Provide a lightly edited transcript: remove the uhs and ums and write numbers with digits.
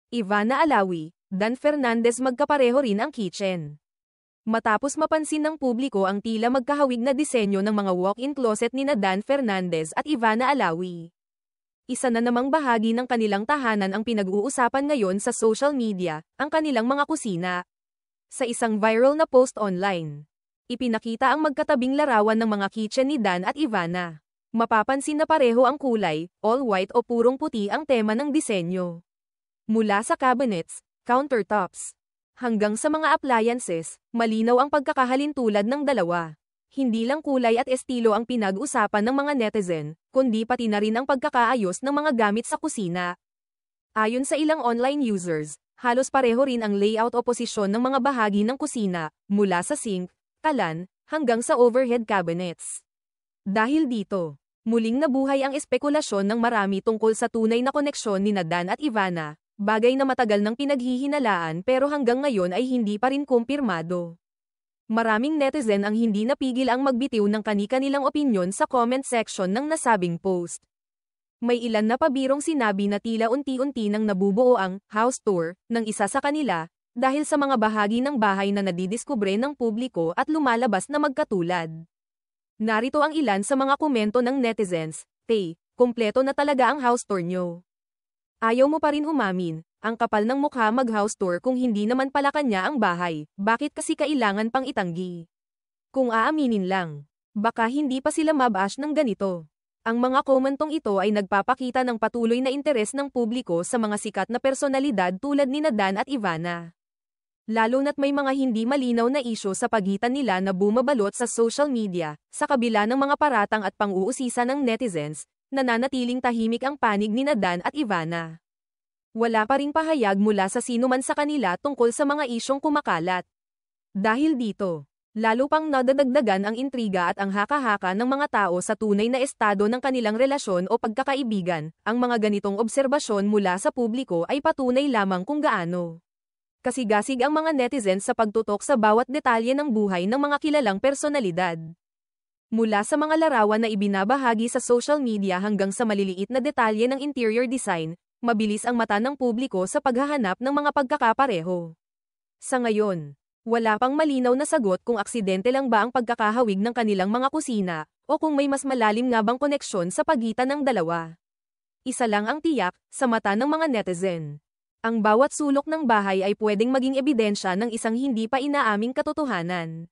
Ivana Alawi, Dan Fernandez magkapareho rin ang kitchen. Matapos mapansin ng publiko ang tila magkahawig na disenyo ng mga walk-in closet ni Dan Fernandez at Ivana Alawi. Isa na namang bahagi ng kanilang tahanan ang pinag-uusapan ngayon sa social media, ang kanilang mga kusina. Sa isang viral na post online, ipinakita ang magkatabing larawan ng mga kitchen ni Dan at Ivana. Mapapansin na pareho ang kulay, all white o purong puti ang tema ng disenyo. Mula sa cabinets, countertops, hanggang sa mga appliances, malinaw ang pagkakahalintulad ng dalawa. Hindi lang kulay at estilo ang pinag-usapan ng mga netizen, kundi pati na rin ang pagkakaayos ng mga gamit sa kusina. Ayon sa ilang online users, halos pareho rin ang layout o posisyon ng mga bahagi ng kusina, mula sa sink, kalan, hanggang sa overhead cabinets. Dahil dito, muling nabuhay ang espekulasyon ng marami tungkol sa tunay na koneksyon ni Dan at Ivana. Bagay na matagal nang pinaghihinalaan pero hanggang ngayon ay hindi pa rin kumpirmado. Maraming netizen ang hindi napigil ang magbitiw ng kani-kanilang opinyon sa comment section ng nasabing post. May ilan na pabirong sinabi na tila unti-unti nang nabubuo ang house tour ng isa sa kanila dahil sa mga bahagi ng bahay na nadidiskubre ng publiko at lumalabas na magkatulad. Narito ang ilan sa mga komento ng netizens. Kumpleto na talaga ang house tour nyo. Ayaw mo pa rin umamin, ang kapal ng mukha mag-house tour kung hindi naman pala kanya ang bahay, bakit kasi kailangan pang itanggi? Kung aaminin lang, baka hindi pa sila mabash ng ganito. Ang mga komentong ito ay nagpapakita ng patuloy na interes ng publiko sa mga sikat na personalidad tulad ni Dan at Ivana. Lalo na't may mga hindi malinaw na isyu sa pagitan nila na bumabalot sa social media, sa kabila ng mga paratang at pang-uusisa ng netizens, nananatiling tahimik ang panig ni Dan at Ivana. Wala pa ring pahayag mula sa sino man sa kanila tungkol sa mga isyong kumakalat. Dahil dito, lalo pang nadadagdagan ang intriga at ang haka-haka ng mga tao sa tunay na estado ng kanilang relasyon o pagkakaibigan. Ang mga ganitong obserbasyon mula sa publiko ay patunay lamang kung gaano kasigasig ang mga netizens sa pagtutok sa bawat detalye ng buhay ng mga kilalang personalidad. Mula sa mga larawan na ibinabahagi sa social media hanggang sa maliliit na detalye ng interior design, mabilis ang mata ng publiko sa paghahanap ng mga pagkakapareho. Sa ngayon, wala pang malinaw na sagot kung aksidente lang ba ang pagkakahawig ng kanilang mga kusina, o kung may mas malalim nga bang koneksyon sa pagitan ng dalawa. Isa lang ang tiyak, sa mata ng mga netizen. Ang bawat sulok ng bahay ay pwedeng maging ebidensya ng isang hindi pa inaaming katotohanan.